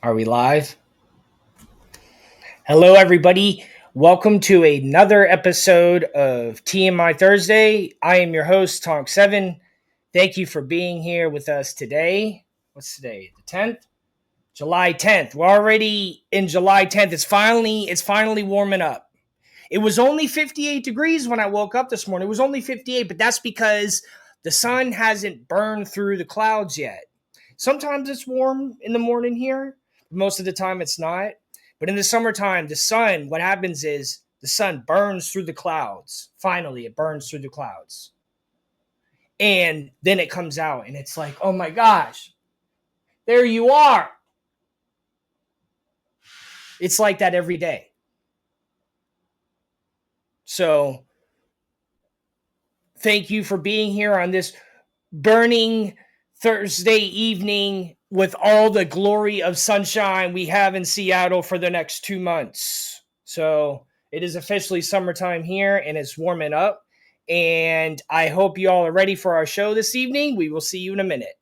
Are we live? Hello, everybody. Welcome to another episode of TMI Thursday. I am your host, Tonk7. Thank you for being here with us today. What's today? The 10th? July 10th. We're already in July 10th. It's finally warming up. It was only 58 degrees when I woke up this morning. It was only 58, but that's because the sun hasn't burned through the clouds yet. Sometimes it's warm in the morning here. Most of the time it's not. But in the summertime, the sun, what happens is the sun burns through the clouds. Finally, it burns through the clouds. And then it comes out and it's like, oh my gosh, there you are. It's like that every day. So thank you for being here on this burning Thursday evening with all the glory of sunshine we have in Seattle for the next 2 months. So it is officially summertime here and it's warming up. And I hope you all are ready for our show this evening. We will see you in a minute.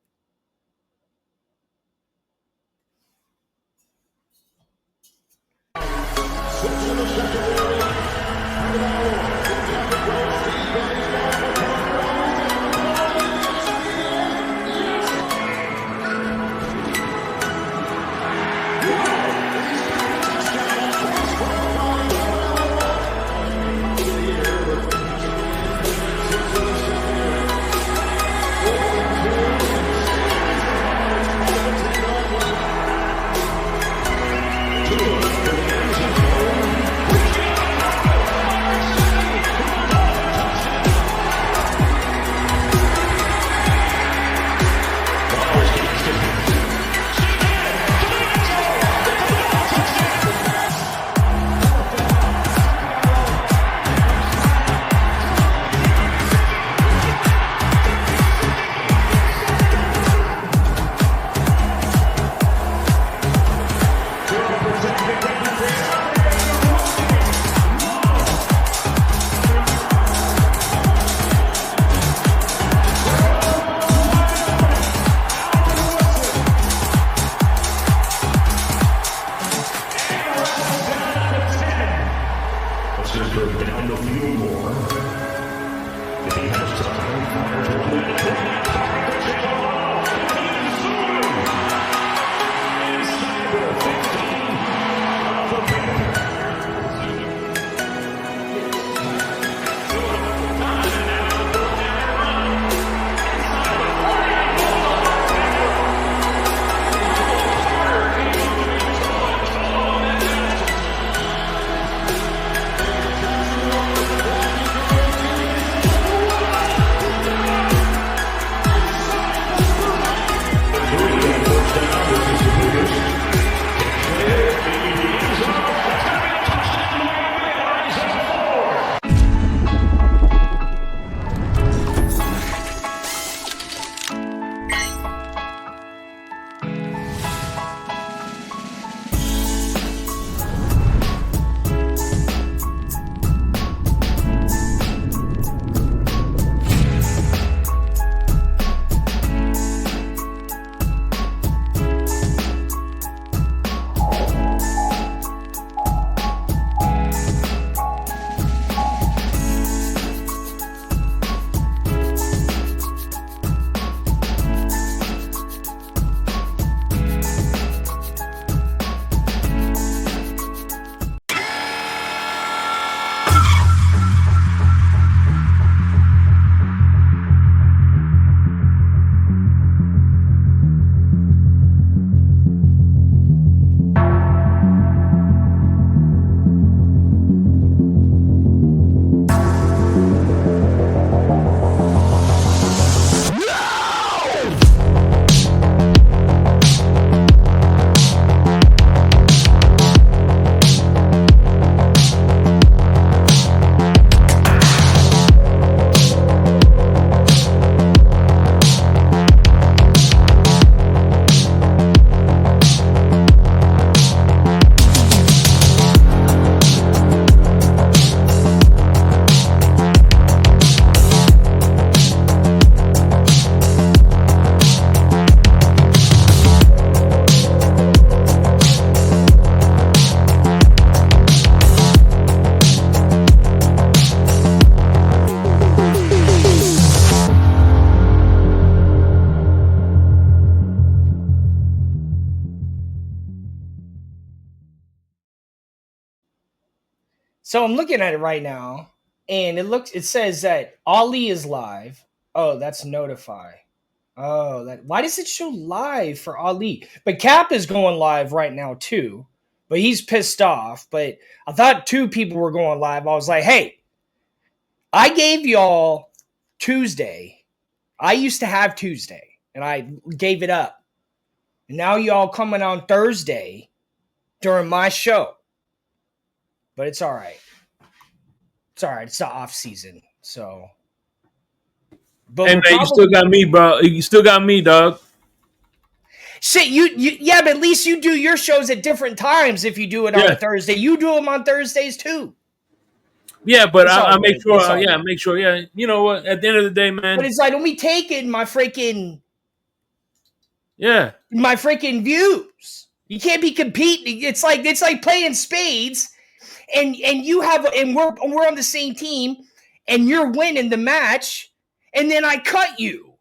So I'm looking at it right now, and it says that Ali is live. Oh, that's notify. Oh, that why does it show live for Ali? But Cap is going live right now too. But he's pissed off. But I thought two people were going live. I was like, hey, I gave y'all Tuesday. I used to have Tuesday, and I gave it up. And now y'all coming on Thursday during my show. But it's all right. It's all right. It's the off season, so. But Hey man, you still got me, bro. You still got me, dog. Shit, yeah, but at least you do your shows at different times. If you do it on a Thursday, you do them on Thursdays too. Yeah, but I make sure. Make sure. Yeah, you know what? At the end of the day, man. But it's like, don't be taking my freaking views. You can't be competing. It's like playing spades, and we're on the same team, and you're winning the match, and then I cut you.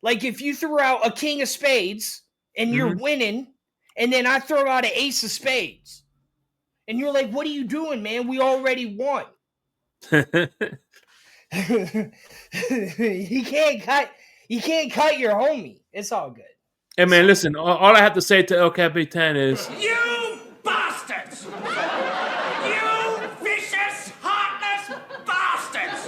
Like if you threw out a king of spades and you're winning, and then I throw out an ace of spades, and you're like, "What are you doing, man? We already won." You can't cut your homie. It's all good. Hey man, listen. All I have to say to El Capitan is, you bastards! You vicious, heartless bastards!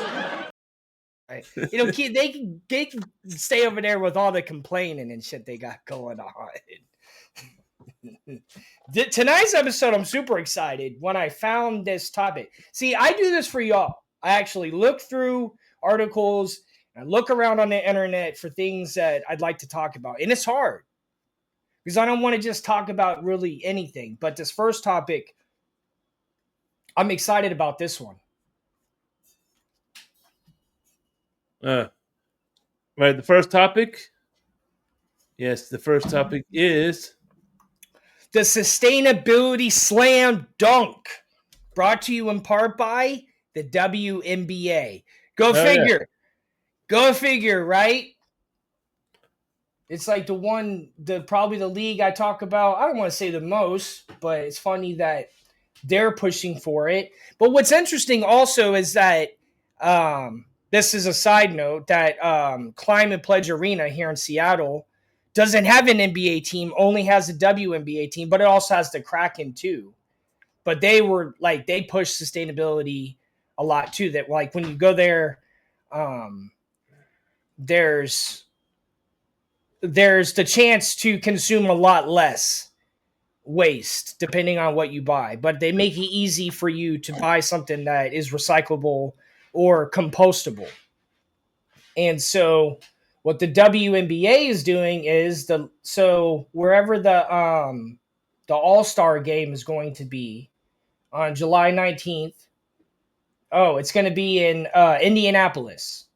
Right. You know, they can stay over there with all the complaining and shit they got going on. Tonight's episode, I'm super excited when I found this topic. See, I do this for y'all. I actually look through articles and I look around on the internet for things that I'd like to talk about. And it's hard because I don't want to just talk about really anything. But this first topic, I'm excited about this one. Right, the first topic. Yes, the first topic is the Sustainability Slam Dunk, brought to you in part by the WNBA. Go figure. Yeah. Go figure, right? It's like probably the league I talk about. I don't want to say the most, but it's funny that they're pushing for it. But what's interesting also is that this is a side note that Climate Pledge Arena here in Seattle doesn't have an NBA team, only has a WNBA team, but it also has the Kraken too. But they push sustainability a lot too. That like when you go there, there's the chance to consume a lot less waste depending on what you buy. But they make it easy for you to buy something that is recyclable or compostable. And so what the WNBA is doing is wherever the All-Star game is going to be on July 19th. Oh, it's going to be in Indianapolis.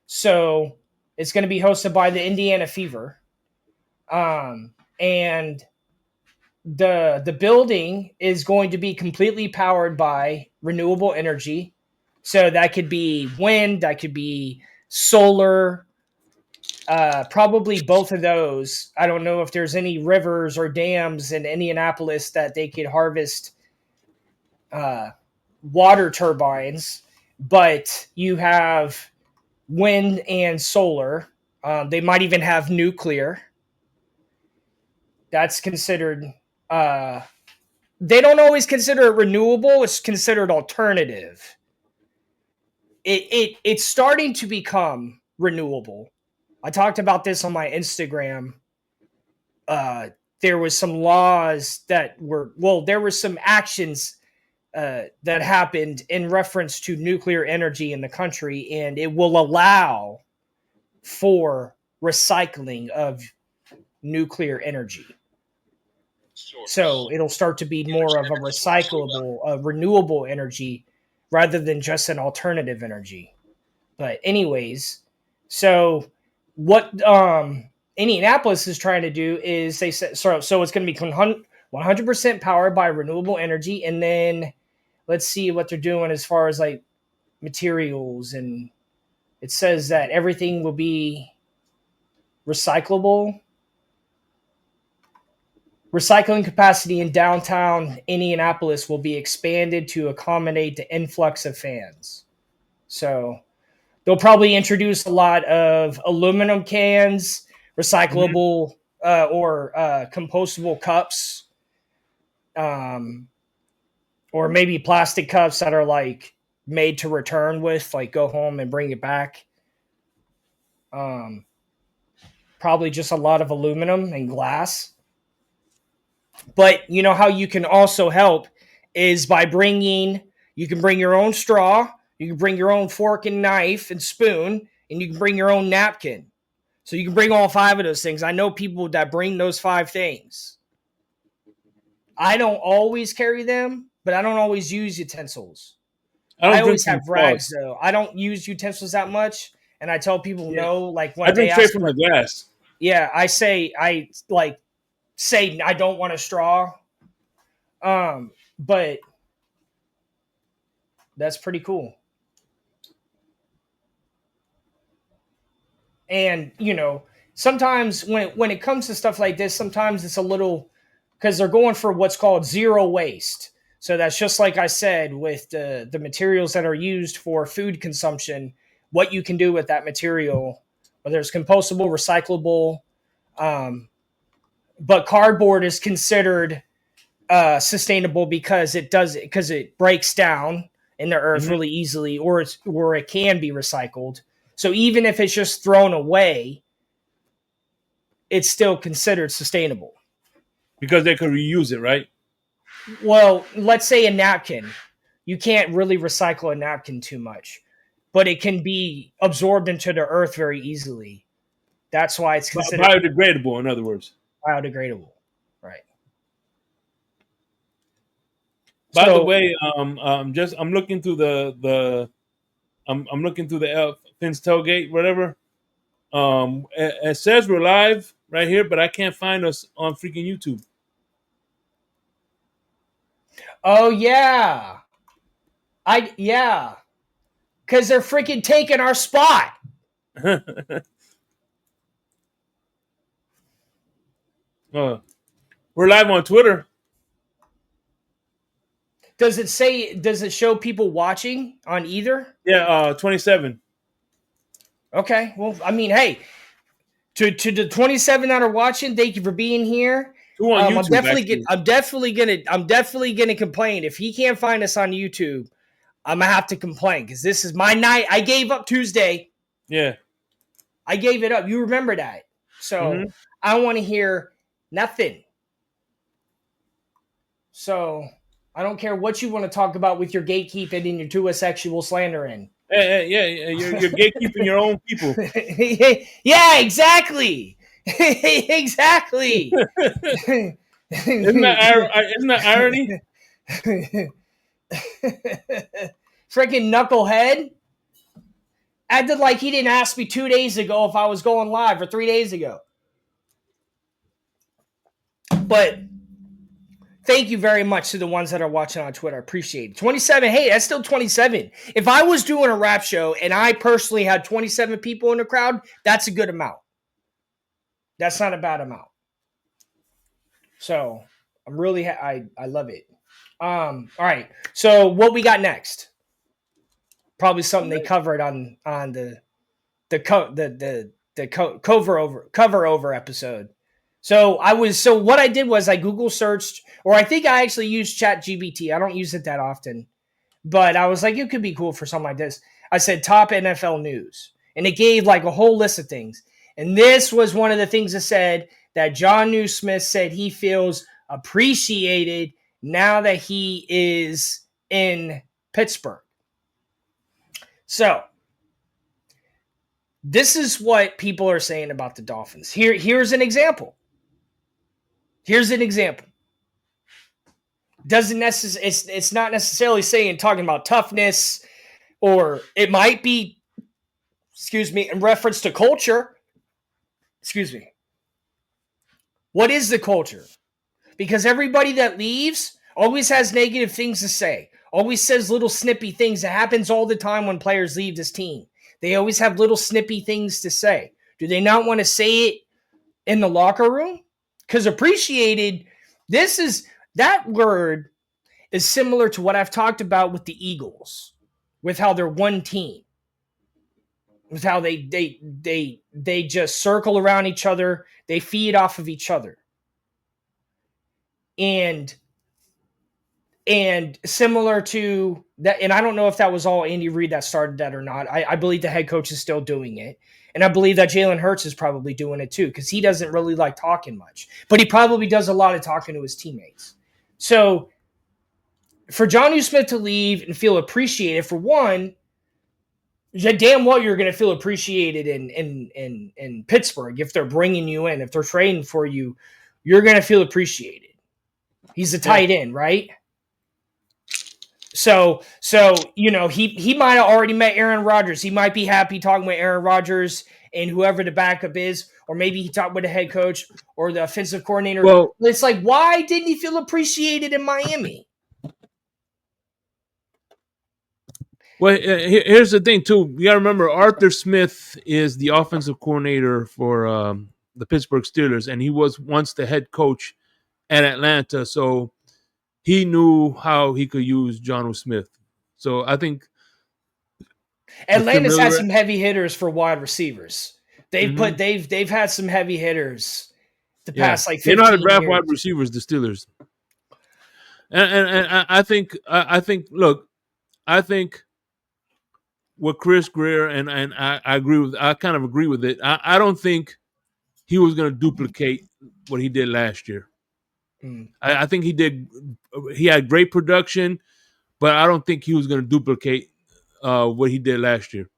So it's going to be hosted by the Indiana Fever. And the building is going to be completely powered by renewable energy. So that could be wind, that could be solar, probably both of those. I don't know if there's any rivers or dams in Indianapolis that they could harvest water turbines, but you have wind and solar. They might even have nuclear. That's considered. They don't always consider it renewable. It's considered alternative. It's starting to become renewable. I talked about this on my Instagram. There was some laws there were some actions that happened in reference to nuclear energy in the country, and it will allow for recycling of nuclear energy. So it'll start to be more of a recyclable, renewable energy rather than just an alternative energy. But anyways, so what Indianapolis is trying to do is they said so it's going to be 100% powered by renewable energy, and then let's see what they're doing as far as like materials, and it says that everything will be recyclable recycling capacity in downtown Indianapolis will be expanded to accommodate the influx of fans. So they'll probably introduce a lot of aluminum cans, recyclable or compostable cups, or maybe plastic cups that are like made to return with, like go home and bring it back. Probably just a lot of aluminum and glass. But you know how you can also help is by you can bring your own straw, you can bring your own fork and knife and spoon, and you can bring your own napkin. So you can bring all 5 of those things. I know people that bring those 5 things. I don't always carry them, but I don't always use utensils. I always have rags, though. I don't use utensils that much, and I tell people no. Like when I drink straight from the glass. Yeah, I say I don't want a straw. But that's pretty cool. And sometimes when it comes to stuff like this, sometimes it's a little because they're going for what's called zero waste. So that's just like I said with the materials that are used for food consumption, what you can do with that material, whether it's compostable, recyclable, but cardboard is considered sustainable because it breaks down in the earth really easily, or it can be recycled. So even if it's just thrown away, it's still considered sustainable. Because they could reuse it, right? Well, let's say a napkin. You can't really recycle a napkin too much, but it can be absorbed into the earth very easily. That's why it's considered biodegradable, in other words. Biodegradable, right. By the way, I'm looking through I'm looking through the Finn's Tailgate, whatever. It says we're live right here, but I can't find us on freaking YouTube. Oh yeah, because they're freaking taking our spot. We're live on Twitter. Does it show people watching on either? Yeah, 27. Okay. Well, I mean, hey, to the 27 that are watching, thank you for being here. YouTube, I'm definitely gonna complain if he can't find us on YouTube. I'm gonna have to complain because this is my night. I gave up Tuesday. Yeah, I gave it up. You remember that? So I want to hear nothing. So I don't care what you want to talk about with your gatekeeping and your two sexual slandering. You're gatekeeping your own people. Yeah, exactly. Exactly. Isn't that irony? Freaking knucklehead. Acted like he didn't ask me 2 days ago if I was going live or 3 days ago. But thank you very much to the ones that are watching on Twitter. I appreciate it. 27. Hey, that's still 27. If I was doing a rap show and I personally had 27 people in the crowd, that's a good amount. That's not a bad amount. So I'm really, I love it. All right. So what we got next? Probably something they covered on the cover over episode. So what I did was I Google searched, or I think I actually used ChatGPT. I don't use it that often, but I was like, it could be cool for something like this. I said top NFL news, and it gave like a whole list of things. And this was one of the things that said that John Newsmith said he feels appreciated now that he is in Pittsburgh. So this is what people are saying about the Dolphins. Here's an example. Doesn't necessarily it's not necessarily talking about toughness, or it might be, in reference to culture. What is the culture? Because everybody that leaves always has negative things to say. Always says little snippy things. That happens all the time when players leave this team. They always have little snippy things to say. Do they not want to say it in the locker room? Because appreciated That word is similar to what I've talked about with the Eagles, with how they're one team, with how they just circle around each other, they feed off of each other. And similar to that, and I don't know if that was all Andy Reid that started that or not. I believe the head coach is still doing it. And I believe that Jalen Hurts is probably doing it too, because he doesn't really like talking much. But he probably does a lot of talking to his teammates. So for Jonnu Smith to leave and feel appreciated, for one, damn well you're going to feel appreciated in Pittsburgh if they're bringing you in. If they're trading for you, you're going to feel appreciated. He's a tight end, right? So he might have already met Aaron Rodgers. He might be happy talking with Aaron Rodgers and whoever the backup is, or maybe he talked with the head coach or the offensive coordinator. Well, it's like, why didn't he feel appreciated in Miami? Well, here's the thing too. You got to remember, Arthur Smith is the offensive coordinator for the Pittsburgh Steelers, and he was once the head coach at Atlanta. So he knew how he could use Jonnu Smith. So I think Atlanta's had some heavy hitters for wide receivers. They've had some heavy hitters the past like 15 years. They know how to draft wide receivers, the Steelers. And I think with Chris Greer, and I kind of agree with it. I don't think he was going to duplicate what he did last year. I think he had great production, but I don't think he was going to duplicate what he did last year.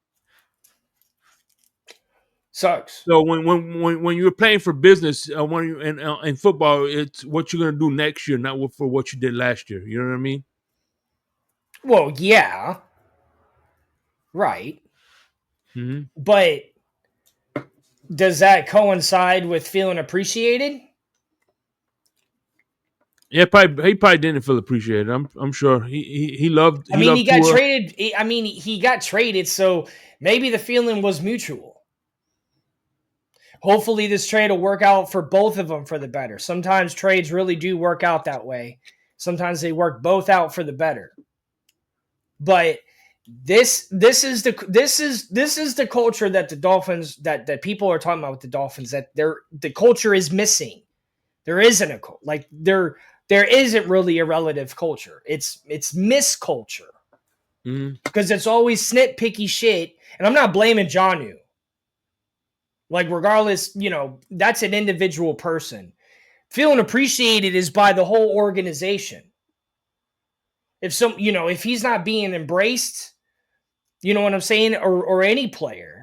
Sucks. So when you're playing for business, when you in football, it's what you're going to do next year, not for what you did last year. You know what I mean? Well, yeah. Right. Mm-hmm. But does that coincide with feeling appreciated? Yeah, he probably didn't feel appreciated. I'm sure he loved. He got traded. He got traded, so maybe the feeling was mutual. Hopefully, this trade will work out for both of them for the better. Sometimes trades really do work out that way. Sometimes they work both out for the better. But this is the culture that the Dolphins that people are talking about with the Dolphins, that the culture is missing. There isn't a there isn't really a relative culture. It's misculture. Because it's always nitpicky shit. And I'm not blaming Jonnu. Like, regardless, that's an individual person. Feeling appreciated is by the whole organization. If he's not being embraced, you know what I'm saying? Or any player.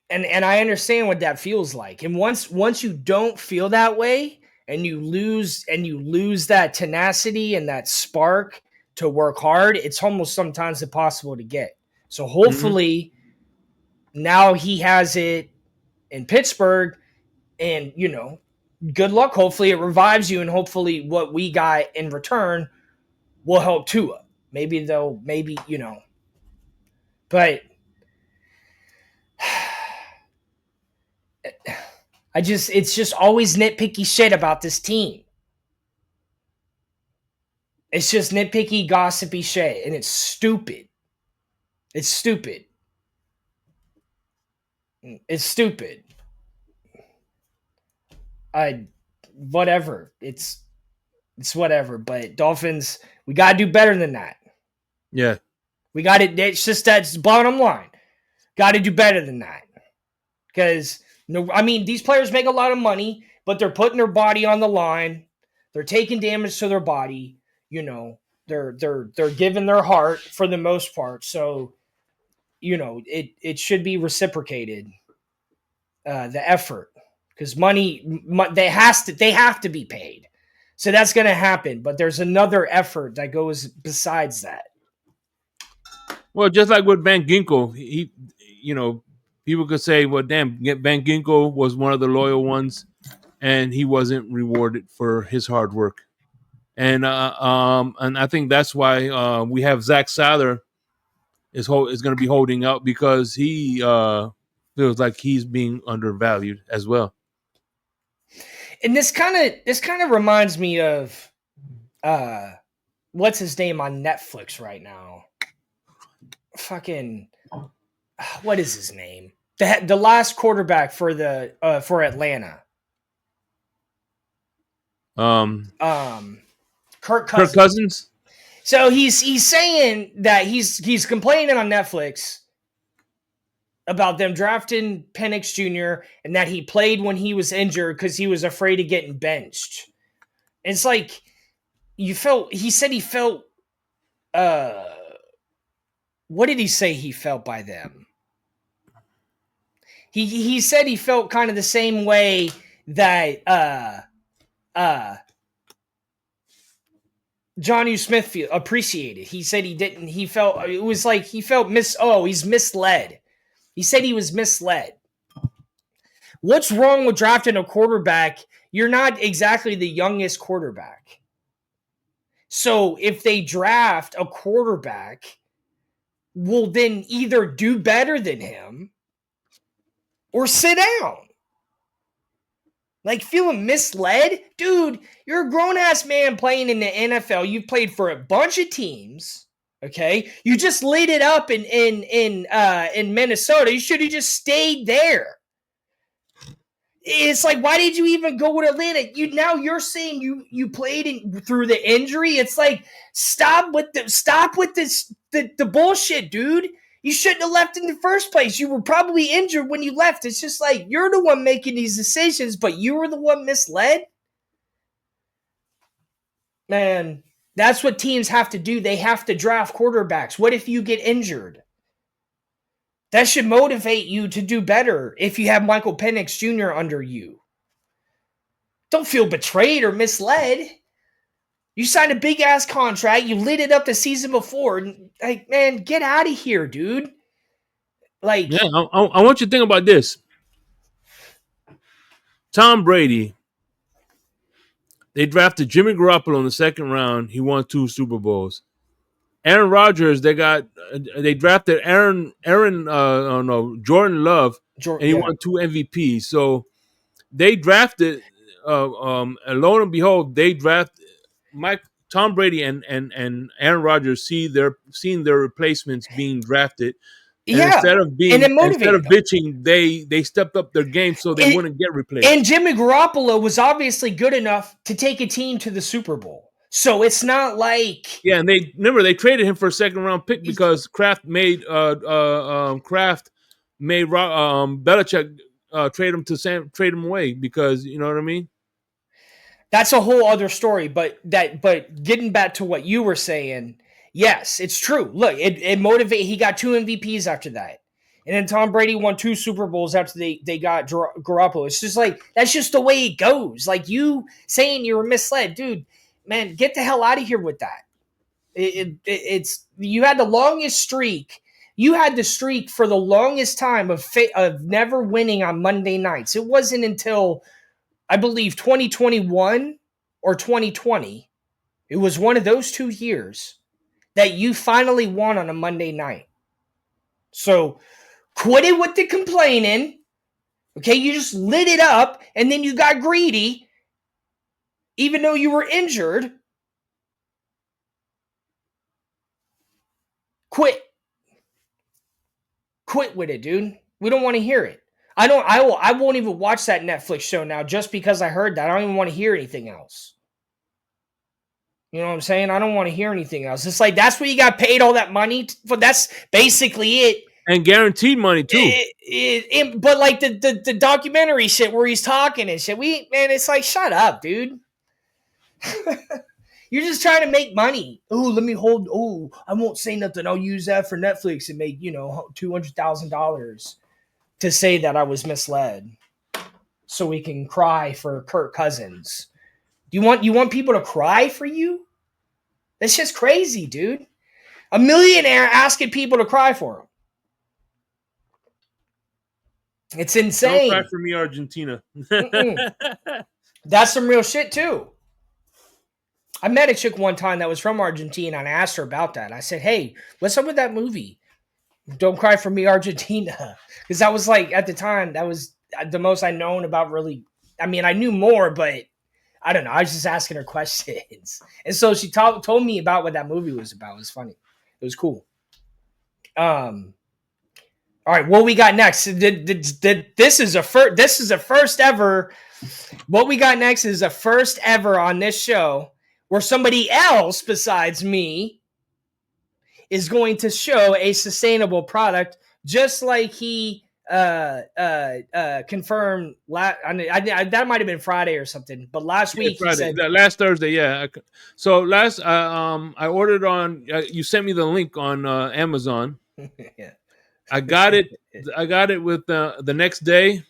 And I understand what that feels like. And once you don't feel that way and you lose that tenacity and that spark to work hard, it's almost sometimes impossible to get. So hopefully now he has it in Pittsburgh, and good luck. Hopefully it revives you, and hopefully what we got in return will help Tua. Maybe but it's just always nitpicky shit about this team. It's just nitpicky, gossipy shit, and it's stupid. It's stupid. It's stupid. Whatever. It's whatever. But Dolphins, we gotta do better than that. Yeah. We got it. It's just that's bottom line. Got to do better than that. Because these players make a lot of money, but they're putting their body on the line. They're taking damage to their body. They're giving their heart for the most part. So, it should be reciprocated. The effort, because money they have to be paid. So that's going to happen. But there's another effort that goes besides that. Well, just like with Van Ginkel, he people could say, well, damn, Van Ginkel was one of the loyal ones, and he wasn't rewarded for his hard work. And I think that's why we have Zach Seiler is going to be holding out, because he feels like he's being undervalued as well. And this kind of reminds me of what's his name on Netflix right now? Fucking what is his name? The last quarterback for for Atlanta. Kirk Cousins. So he's saying that he's complaining on Netflix about them drafting Penix Jr. and that he played when he was injured because he was afraid of getting benched. It's like he said he felt what did he say he felt by them? He said he felt kind of the same way that Johnny Smith appreciated. He said he didn't. He felt it was like he felt he's misled. He said he was misled. What's wrong with drafting a quarterback? You're not exactly the youngest quarterback. So if they draft a quarterback, will then either do better than him or sit down. Like feeling misled? Dude, you're a grown-ass man playing in the NFL. You've played for a bunch of teams. Okay? You just lit it up in Minnesota. You should have just stayed there. It's like, why did you even go to Atlanta? You're saying you played through the injury. It's like, stop with the bullshit, dude. You shouldn't have left in the first place. You were probably injured when you left. It's just like, you're the one making these decisions, but you were the one misled. Man, that's what teams have to do. They have to draft quarterbacks. What if you get injured? That should motivate you to do better if you have Michael Penix Jr. under you. Don't feel betrayed or misled. You signed a big-ass contract. You lit it up the season before. Like, man, get out of here, dude. Like, yeah, I want you to think about this. Tom Brady, they drafted Jimmy Garoppolo in the second round. He won 2 Super Bowls. Aaron Rodgers, they drafted Jordan Love, and he won 2 MVPs. So they drafted, and lo and behold, they draft Tom Brady and Aaron Rodgers seeing their replacements being drafted. And instead of bitching, they stepped up their game so they wouldn't get replaced. And Jimmy Garoppolo was obviously good enough to take a team to the Super Bowl. So it's not like and they traded him for a second round pick because Kraft made Belichick trade him away because you know what I mean. That's a whole other story. But getting back to what you were saying, yes, it's true. Look, it motivated. He got 2 MVPs after that, and then Tom Brady won 2 Super Bowls after they got Garoppolo. It's just like that's just the way it goes. Like you saying you were misled, dude. Man, get the hell out of here with that. It's you had the longest streak. You had the streak for the longest time of never winning on Monday nights. It wasn't until, I believe, 2021 or 2020. It was one of those 2 years that you finally won on a Monday night. So quit it with the complaining. Okay, you just lit it up and then you got greedy. Even though you were injured, quit with it, dude. We don't want to hear it. I won't even watch that Netflix show now just because I heard that. I don't even want to hear anything else. You know what I'm saying? I don't want to hear anything else. It's like, that's what you got paid all that money for. That's basically it. And guaranteed money too. But like the documentary shit where he's talking and shit, it's like, shut up, dude. You're just trying to make money. Oh, let me hold. Oh, I won't say nothing. I'll use that for Netflix and make, $200,000 to say that I was misled, so we can cry for Kirk Cousins. You want people to cry for you? That's just crazy, dude. A millionaire asking people to cry for him. It's insane. Don't cry for me, Argentina. That's some real shit too. I met a chick one time that was from Argentina, and I asked her about that. I said, hey, what's up with that movie? Don't Cry for Me, Argentina. Because that was like, at the time, that was the most I known about really I mean, I knew more, but I don't know. I was just asking her questions, and so she told me about what that movie was about. It was funny. It was cool. All right, what we got next? This is a first. This is a first ever. What we got next is a first ever on this show where somebody else besides me is going to show a sustainable product, just like he confirmed. That might have been Friday or something, but last week Friday. he said Last Thursday. Yeah. So I ordered on. You sent me the link on Amazon. yeah. I got it. I got it with the next day,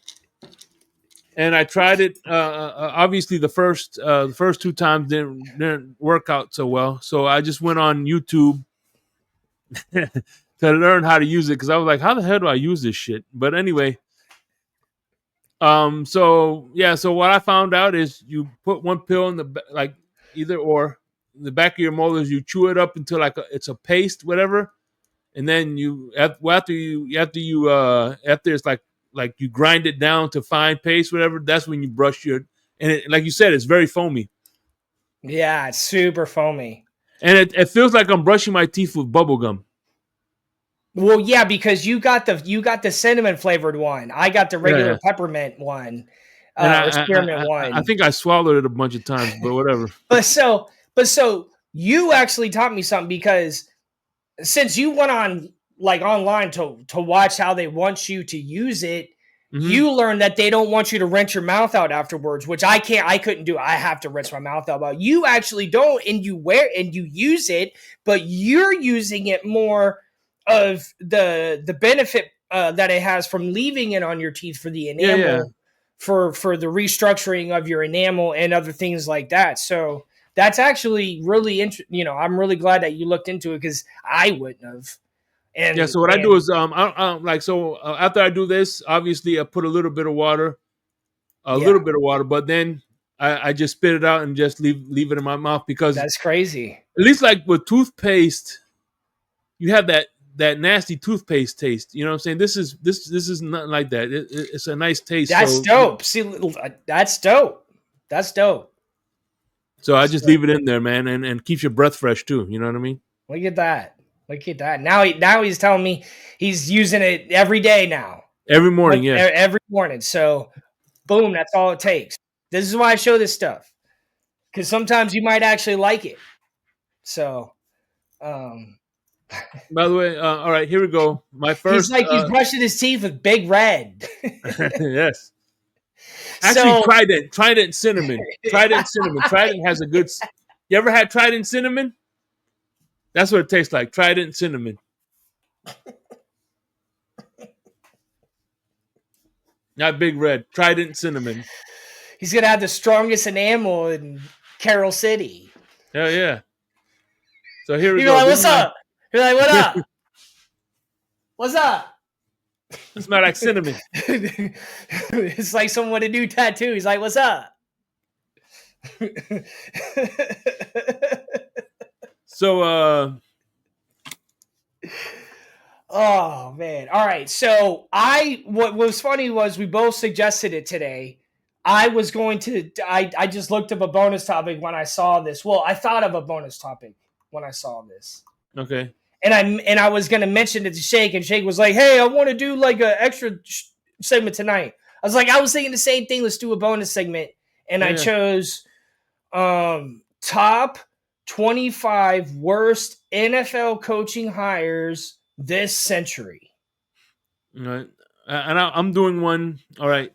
and I tried it. Obviously, the first 2 times didn't work out so well. So I just went on YouTube to learn how to use it because I was like, "How the hell do I use this shit?" But anyway, so yeah. So what I found out is you put one pill in like either or in the back of your molars. You chew it up until it's a paste, whatever. And then after it's like you grind it down to fine paste, whatever. That's when you brush like you said, it's very foamy. Yeah, it's super foamy, and it feels like I'm brushing my teeth with bubble gum. Well, yeah, because you got the cinnamon flavored one. I got the regular peppermint one, spearmint one. I think I swallowed it a bunch of times, but whatever. but so you actually taught me something because since you went online to watch how they want you to use it, you learned that they don't want you to rinse your mouth out afterwards, which I couldn't do. I have to rinse my mouth out. But you actually don't, and you use it, but you're using it more of the benefit that it has from leaving it on your teeth for the enamel, for the restructuring of your enamel and other things like that. So that's actually really interesting. I'm really glad that you looked into it because I wouldn't have. And so what I do is after I do this, obviously I put a little bit of water, but then I just spit it out and just leave it in my mouth because that's crazy. At least like with toothpaste, you have that nasty toothpaste taste. You know what I'm saying? This is not like that. It's a nice taste. That's dope. See, that's dope. That's dope. So I just leave it in there, man, and keeps your breath fresh too. You know what I mean? Look at that. Look at that. Now he's telling me he's using it every day now. Every morning, every morning. So, boom, that's all it takes. This is why I show this stuff. Because sometimes you might actually like it. So, by the way, all right, here we go. My first. He's brushing his teeth with Big Red. Yes. Actually, Trident cinnamon. Trident has a good. You ever had Trident cinnamon? That's what it tastes like. Trident cinnamon. Not Big Red. Trident cinnamon. He's gonna have the strongest enamel in Carroll City. Hell yeah. So here we go. Like, what's up? You're like, what up? What's up? It smells like cinnamon. It's like someone with a new tattoo. He's like, what's up? So, oh man. All right. So what was funny was we both suggested it today. I just looked up a bonus topic when I saw this. Well, I thought of a bonus topic when I saw this. Okay. And I was going to mention it to Shake, and Shake was like, hey, I want to do like an extra segment tonight. I was thinking the same thing. Let's do a bonus segment. And I chose top 25 worst NFL coaching hires this century. All right. And I'm doing one. All right.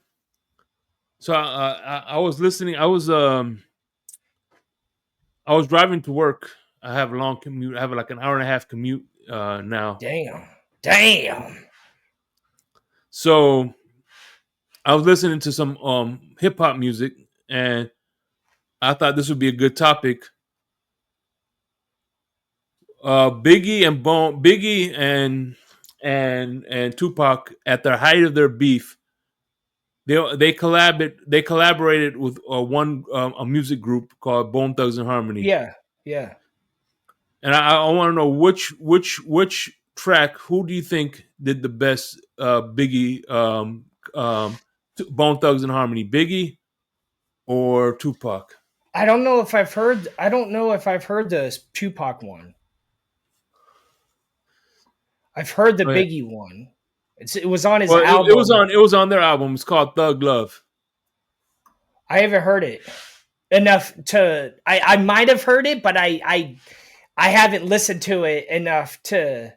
So I was listening. I was driving to work. I have a long commute. I have like an hour and a half commute now. Damn. So I was listening to some hip hop music, and I thought this would be a good topic. Biggie and Tupac at the height of their beef, they collaborated with a music group called Bone Thugs and Harmony. Yeah. And I want to know which track. Who do you think did the best? Biggie, Bone Thugs and Harmony, Biggie, or Tupac? I don't know if I've heard the Tupac one. I've heard the Oh, yeah. Biggie one. It was on his Well, album. it was on their album. It's called Thug Love. I haven't heard it enough to. I might have heard it, but I haven't listened to it enough to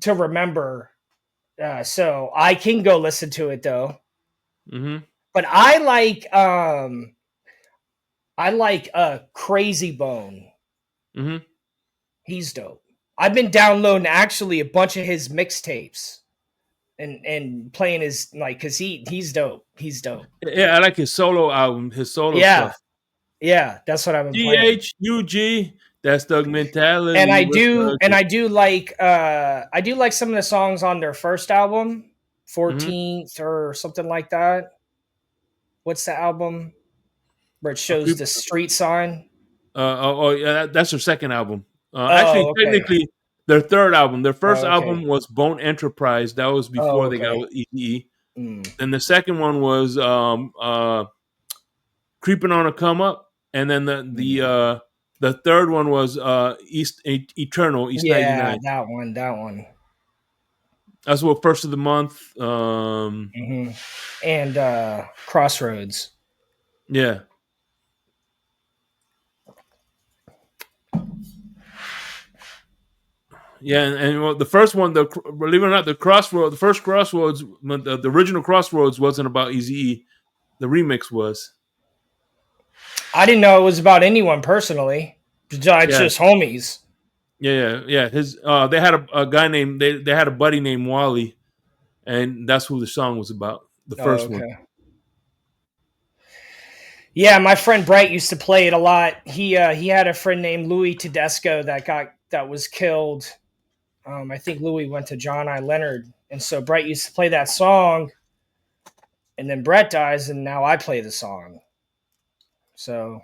remember. So I can go listen to it though. Mm-hmm. But I like Crazy Bone. Mm-hmm. He's dope. I've been downloading actually a bunch of his mixtapes and playing his because he's dope. He's dope. Yeah, I like his solo album, his solo Yeah, stuff. yeah, that's what I've been playing. DHUG, that's Thug Mentality. And I do like some of the songs on their first album, 14th or something like that. What's the album where it shows the street sign? Yeah, that's their second album. Okay. Technically, their third album. Their first album was Bone Enterprise. That was before they got with EE. And the second one was Creeping on a Come Up, and then the third one was Eternal East 99. That one. That's what First of the Month. And Crossroads. Yeah. Yeah, and the first one, believe it or not, the first Crossroads, the original Crossroads wasn't about Eazy-E. The remix was. I didn't know it was about anyone personally. It's just homies. Yeah. They had a guy named they had a buddy named Wally, and that's who the song was about. The first one. Yeah, my friend Bright used to play it a lot. He had a friend named Louis Tedesco that was killed. I think Louis went to John I. Leonard, and so Bright used to play that song. And then Brett dies, and now I play the song. So,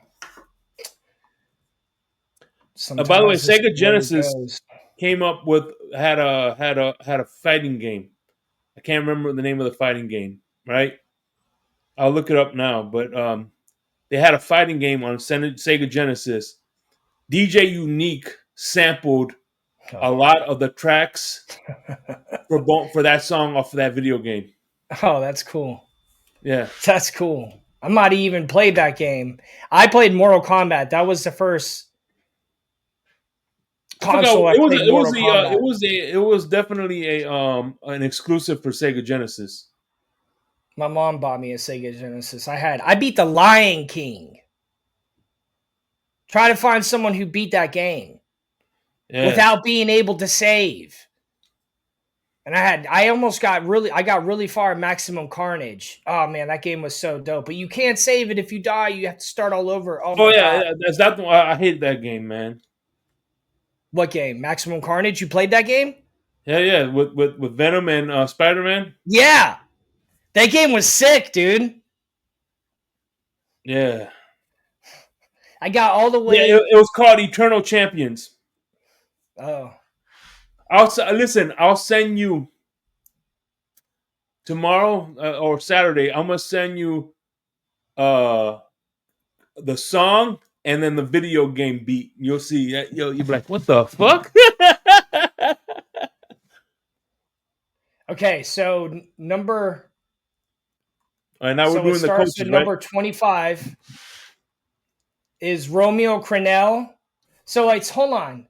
by the way, Sega Genesis came up with had a fighting game. I can't remember the name of the fighting game. Right, I'll look it up now. But they had a fighting game on Sega Genesis. DJ Unique sampled a lot of the tracks for that song off of that video game. Oh, that's cool. Yeah, that's cool. I might have even played that game. I played Mortal Kombat. That was the first console I played. It was definitely an exclusive for Sega Genesis. My mom bought me a Sega Genesis. I beat the Lion King. Try to find someone who beat that game without being able to save. And I got really far in Maximum Carnage. Oh man, that game was so dope. But you can't save it if you die. You have to start all over. Oh yeah, that's that. I hate that game, man. What game? Maximum Carnage? You played that game? Yeah, with Venom and Spider-Man. Yeah, that game was sick, dude. Yeah, I got all the way. Yeah, it was called Eternal Champions. Oh. I'll send you tomorrow or Saturday. I'm gonna send you the song and then the video game beat. You'll see. You'll be like, "What the fuck?" Okay, so number. All right, now we're doing the coaches, right? Number 25 is Romeo Crennel. So hold on.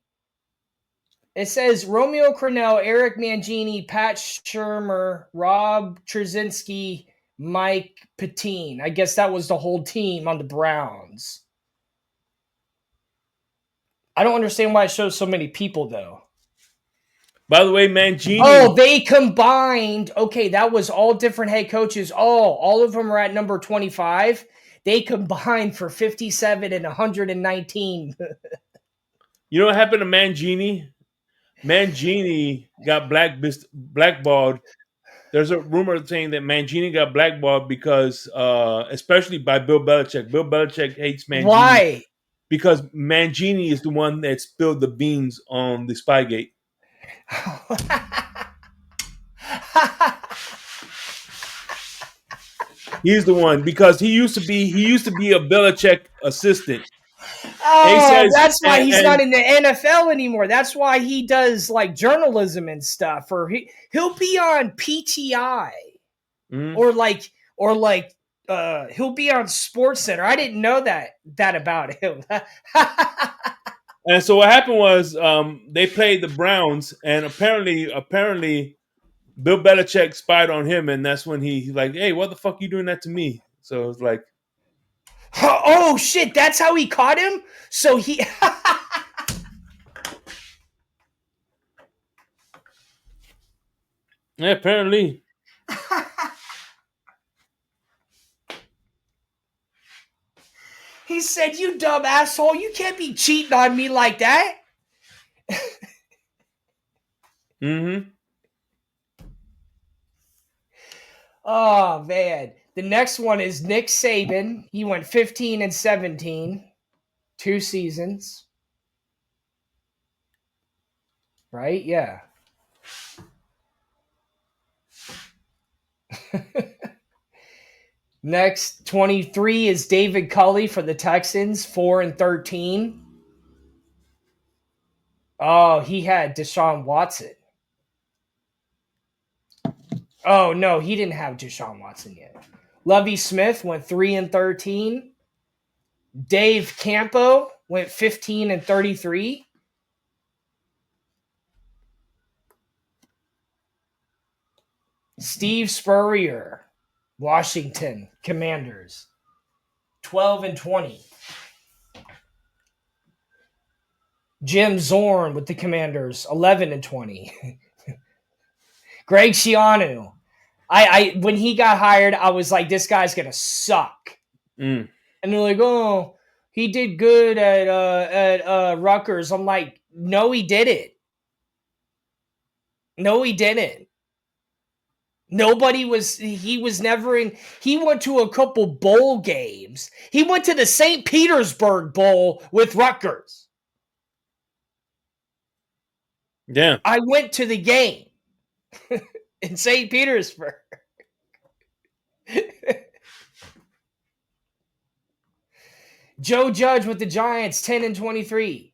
It says Romeo Crennel, Eric Mangini, Pat Shermer, Rob Trzynski, Mike Patine. I guess that was the whole team on the Browns. I don't understand why it shows so many people, though. By the way, Mangini. Oh, they combined. Okay, that was all different head coaches. All of them are at number 25. They combined for 57 and 119. You know what happened to Mangini? Mangini got blackballed. There's a rumor saying that Mangini got blackballed because, especially by Bill Belichick. Bill Belichick hates Mangini. Why? Because Mangini is the one that spilled the beans on the Spygate. He's the one because he used to be a Belichick assistant. And he Oh, says, that's why he's and not in the NFL anymore. That's why he does like journalism and stuff, or he'll be on PTI, mm-hmm. or he'll be on Sports Center. I didn't know that about him. And so what happened was they played the Browns, and apparently Bill Belichick spied on him, and that's when he's like, "Hey, what the fuck you doing that to me?" So it's like, oh shit, that's how he caught him. So he. yeah, apparently. He said, "You dumb asshole, you can't be cheating on me like that." Mm-hmm. Oh man. The next one is Nick Saban. He went 15-17, 2 seasons. Right? Yeah. Next, 23 is David Culley for the Texans, 4-13. Oh, he had Deshaun Watson. Oh, no, he didn't have Deshaun Watson yet. Lovie Smith went 3-13. Dave Campo went 15-33. Steve Spurrier, Washington Commanders, 12-20. Jim Zorn with the Commanders, 11-20. Greg Schiano. I when he got hired, I was like, this guy's gonna suck. Mm. And they're like, oh, he did good at Rutgers. I'm like, no, he didn't. No, he didn't. He was never in. He went to a couple bowl games. He went to the St. Petersburg Bowl with Rutgers. Yeah. I went to the game in St. Petersburg. Joe Judge with the Giants, 10-23.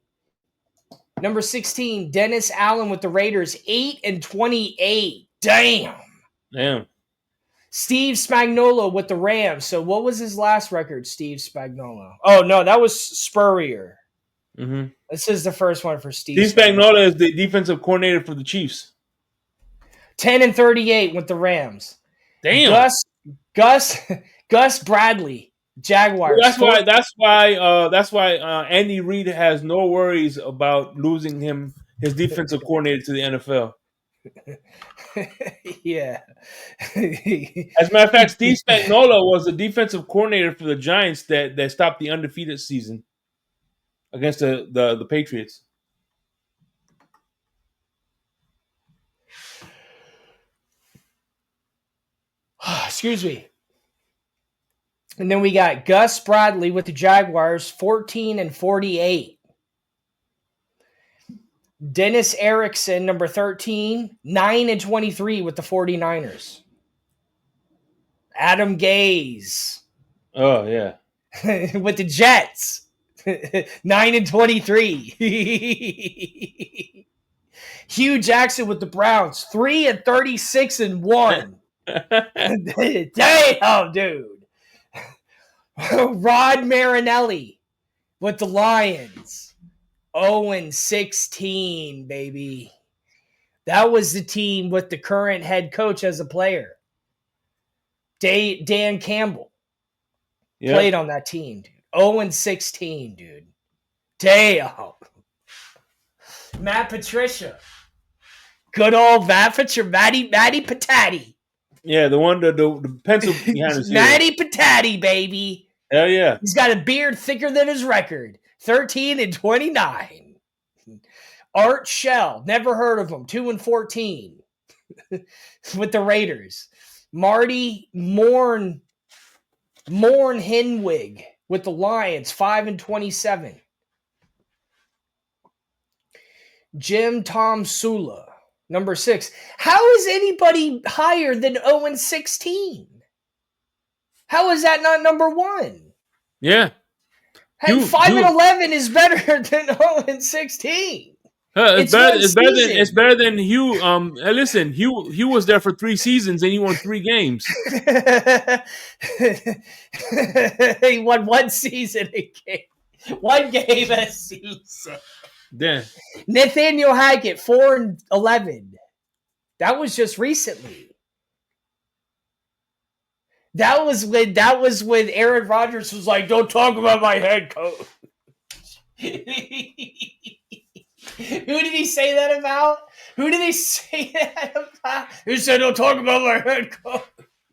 Number 16, Dennis Allen with the Raiders, 8-28. Damn. Steve Spagnuolo with the Rams. So what was his last record, Steve Spagnuolo? Oh, no, that was Spurrier. Mm-hmm. This is the first one for Steve. Steve Spagnuolo is the defensive coordinator for the Chiefs. 10-38 with the Rams. Damn. Gus Bradley, Jaguars. That's why Andy Reid has no worries about losing his defensive coordinator to the NFL. Yeah. As a matter of fact, Steve Spagnuolo was the defensive coordinator for the Giants that stopped the undefeated season against the Patriots. Excuse me. And then we got Gus Bradley with the Jaguars, 14-48. Dennis Erickson, number 13, 9-23 with the 49ers. Adam Gase. Oh, yeah. with the Jets, 9-23. Hugh Jackson with the Browns, 3-36-1. Damn, dude. Rod Marinelli with the Lions, 0-16, baby. That was the team with the current head coach as a player. Dan Campbell played on that team, dude. 0-16, dude. Damn. Matt Patricia. Good old Matt Patricia. Matty Patati. Yeah, the one, the pencil behind his ear. Matty Patati, baby. Hell yeah. He's got a beard thicker than his record. 13-29. Art Shell. Never heard of him. 2-14. with the Raiders. Marty Morn Hinwig with the Lions, 5-27. Jim Tom Sula, number 6. How is anybody higher than 0-16? How is that not number one? Yeah. Hey, 5-11 is better than 0-16. It's better than Hugh. Listen, Hugh was there for 3 seasons and he won 3 games. He won 1 season a game. 1 game a season. Yeah. Nathaniel Hackett, 4-11. That was just recently. That was when Aaron Rodgers was like, "Don't talk about my head coach." Who did he say that about? Who did he say that about? He said, "Don't talk about my head coach."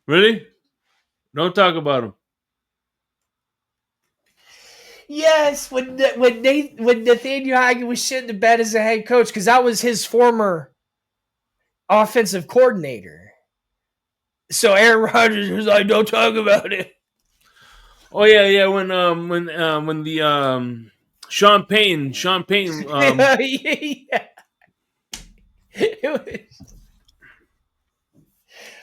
Really? Don't talk about him. Yes, when Nathaniel Hackett was shitting the bed as a head coach, because that was his former offensive coordinator. So Aaron Rodgers was like, "Don't talk about it." Oh yeah. When the Sean Payton. Yeah.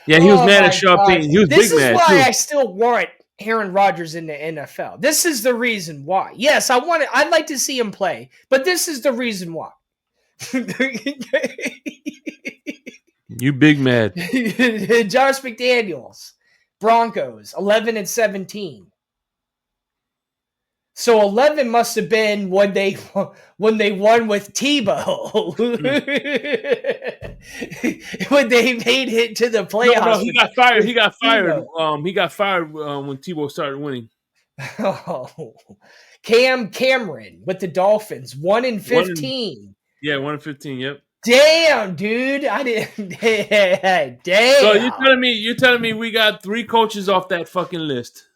Yeah, he was mad at Sean Payton. He was this big is mad why too. I still want Aaron Rodgers in the NFL. This is the reason why. Yes, I'd like to see him play, but this is the reason why. You big mad. Josh McDaniels, Broncos, 11-17. So 11 must have been when they won with Tebow. When they made it to the playoffs. No, he got fired. He got fired. He got fired when Tebow started winning. Oh. Cameron with the Dolphins, 1-15. Yeah, 1-15. Yep. Damn, dude, I didn't. Damn. So you're telling me we got 3 coaches off that fucking list?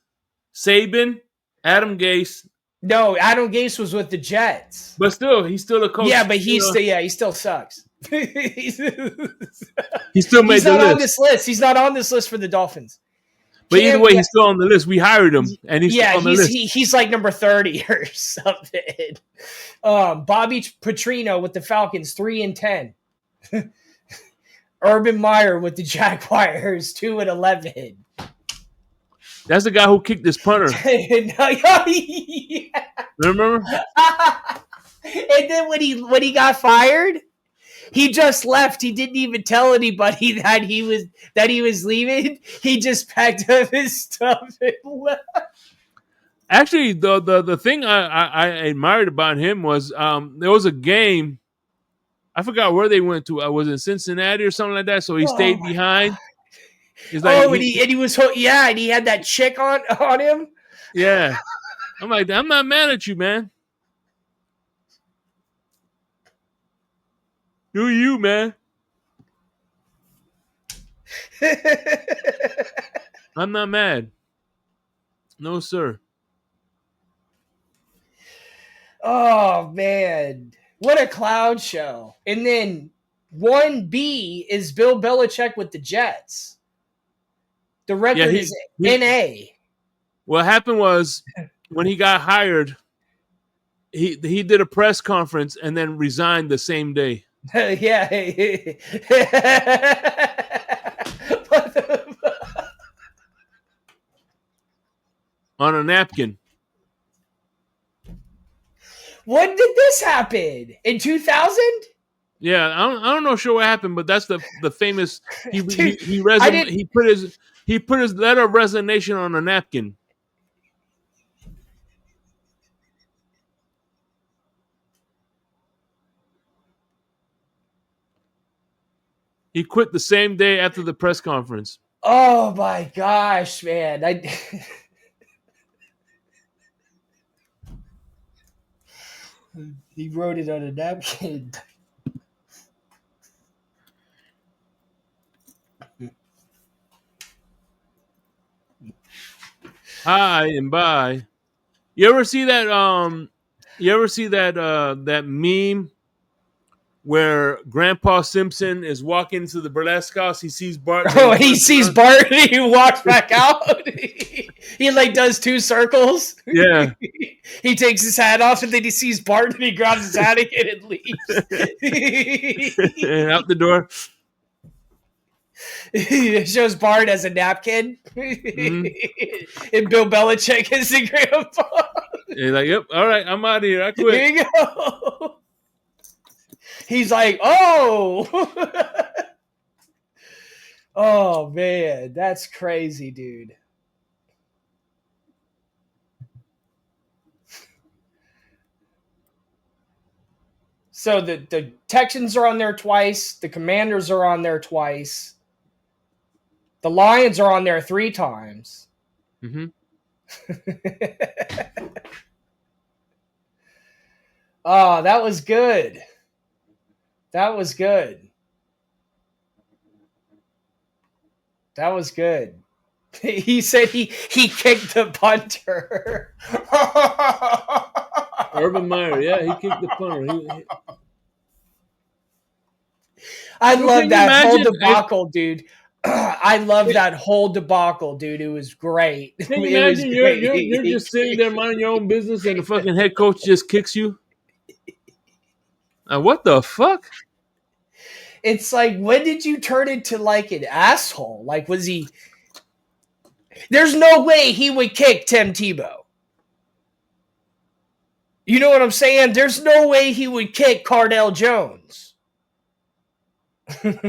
Saban, Adam Gase. No, Adam Gase was with the Jets. But still, he's still a coach. Yeah, but he still sucks. He still made He's the not list. on this list. He's not on this list for the Dolphins. But either way, he's still on the list. We hired him, and he's still on the list. He's like number 30 or something. Bobby Petrino with the Falcons, 3-10. Urban Meyer with the Jaguars, 2-11. That's the guy who kicked this punter. Remember? And then when he got fired, he just left. He didn't even tell anybody that he was leaving. He just packed up his stuff and left. Actually, the thing I admired about him was there was a game. I forgot where they went to. Was it Cincinnati or something like that? So he stayed behind. He's like, and he had that chick on him. Yeah, I'm like, I'm not mad at you, man. Do you, man? I'm not mad. No, sir. Oh man, what a clown show! And then 1B is Bill Belichick with the Jets. The record is NA. What happened was when he got hired, he did a press conference and then resigned the same day. Yeah. On a napkin. When did this happen? In 2000? Yeah, I don't know sure what happened, but that's the famous. He put his letter of resignation on a napkin. He quit the same day after the press conference. Oh my gosh, man! He wrote it on a napkin. Hi and bye. You ever see that? That meme where Grandpa Simpson is walking to the burlesque house? He sees Bart. He sees Bart and he walks back out. He like does 2 circles. Yeah. He takes his hat off and then he sees Bart and he grabs his hat again and leaves. And out the door. It shows Bart as a napkin. And Bill Belichick is the grandpa. He's like, yep, all right, I'm out of here. I quit. Here you go. He's like, oh. Oh, man. That's crazy, dude. So the Texans are on there twice. The Commanders are on there twice. The Lions are on there 3 times. Mm-hmm. Oh, that was good. That was good. That was good. He said he kicked the punter. Urban Meyer, yeah, he kicked the punter. I love that whole debacle, dude. I love that whole debacle, dude. It was great. Can you imagine you're just sitting there minding your own business and the fucking head coach just kicks you? What the fuck? It's like, when did you turn into like an asshole? Like, was he... There's no way he would kick Tim Tebow. You know what I'm saying? There's no way he would kick Cardell Jones. Maybe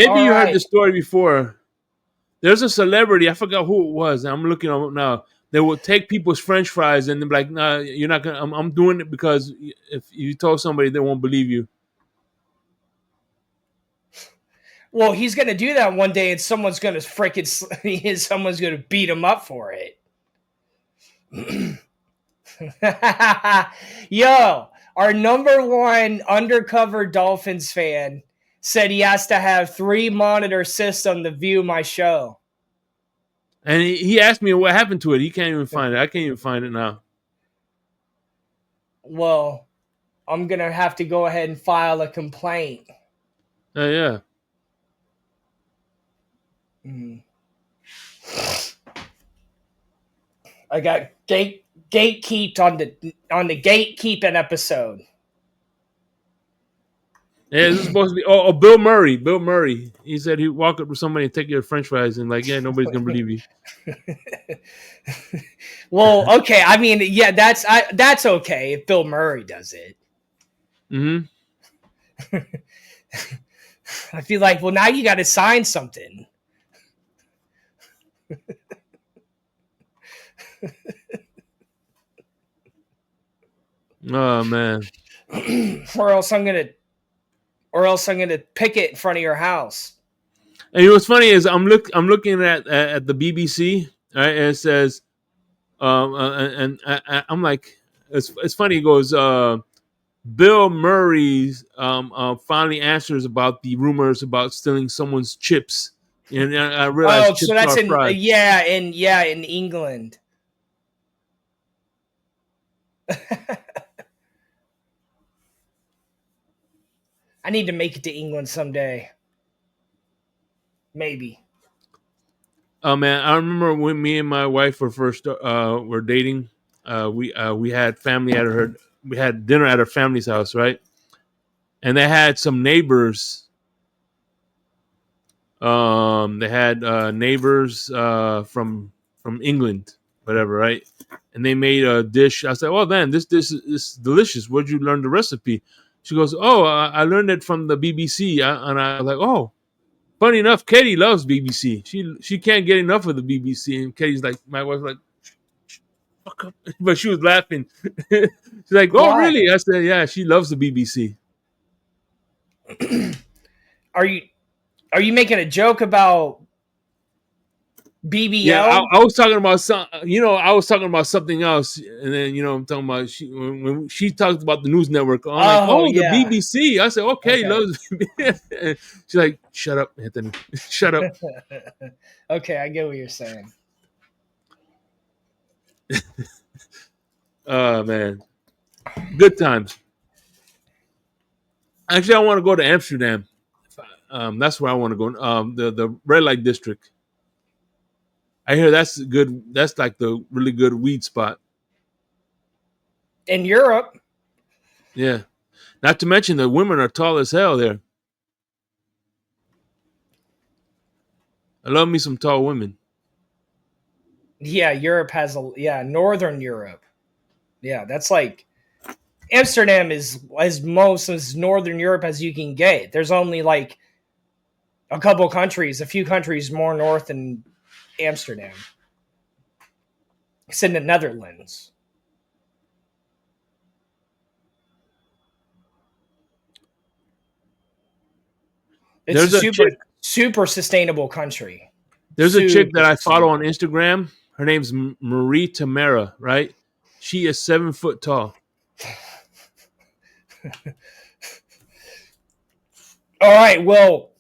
you heard the story before. There's a celebrity, I forgot who it was. I'm looking up now. They will take people's French fries and they're like, "Nah, you're not gonna." I'm doing it because if you told somebody, they won't believe you. Well, he's gonna do that one day, and someone's gonna someone's gonna beat him up for it. Yo, our number 1 undercover Dolphins fan said he has to have 3 monitor system to view my show. And he asked me what happened to it. He can't even find it. I can't even find it now. Well, I'm going to have to go ahead and file a complaint. Oh, yeah. I got gatekeeped on the gatekeeping episode. Yeah, this is supposed to be. Oh, Bill Murray. Bill Murray. He said he'd walk up to somebody and take your French fries and like, yeah, nobody's gonna believe you. Well, okay. I mean, yeah, that's okay if Bill Murray does it. Mm-hmm. I feel like, well, now you got to sign something. Oh man. Or else I'm gonna picket in front of your house. And what's funny is I'm looking at the BBC, right? And it says, and I'm like, it's funny. It goes, Bill Murray's finally answers about the rumors about stealing someone's chips. And I realized, so that's in in England. I need to make it to England someday. Maybe. Oh man, I remember when me and my wife were first were dating. We had family at her. We had dinner at her family's house, right? And they had some neighbors. They had neighbors from England, whatever, right? And they made a dish. I said, "Oh man, this is delicious. Where'd you learn the recipe?" She goes, "Oh, I learned it from the BBC." And I was like, "Oh." Funny enough, Katie loves BBC. She can't get enough of the BBC. And Katie's like, my wife's like, fuck up. But she was laughing. She's like, oh, Why? really? I said, yeah, she loves the BBC. Are you making a joke about BBL? Yeah, I was talking about I was talking about something else, and then I'm talking about when she talked about the news network. I'm like, the BBC. I said, okay. Loves. She's like, shut up, Anthony. Shut up. Okay, I get what you're saying. Oh man, good times. Actually, I want to go to Amsterdam. That's where I want to go. The red light district. I hear that's good. That's like the really good weed spot. In Europe. Yeah. Not to mention the women are tall as hell there. I love me some tall women. Yeah, Europe has Northern Europe. Yeah, that's like Amsterdam is as most as Northern Europe as you can get. There's only like a few countries more north than Amsterdam. It's in the Netherlands. It's There's a a chick. super sustainable country. There's a chick Super that I follow sustainable. on Instagram. Her name's Marie Tamara, right? She is 7 foot tall. All right, well,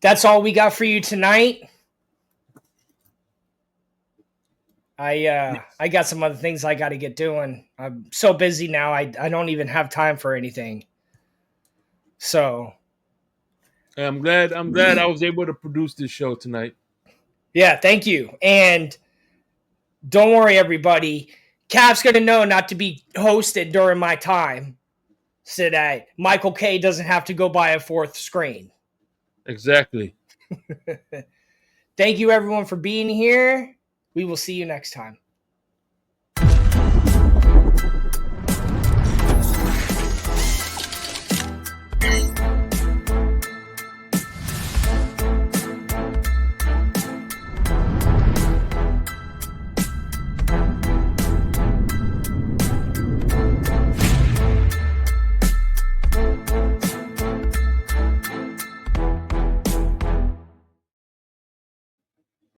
that's all we got for you tonight. I got some other things I got to get doing. I'm so busy now. I don't even have time for anything. So I'm glad I was able to produce this show tonight. yeah, thank you. And don't worry, everybody. Cap's gonna know not to be hosted during my time, so that Michael K doesn't have to go buy a fourth screen. Exactly. Thank you, everyone, for being here. We will see you next time.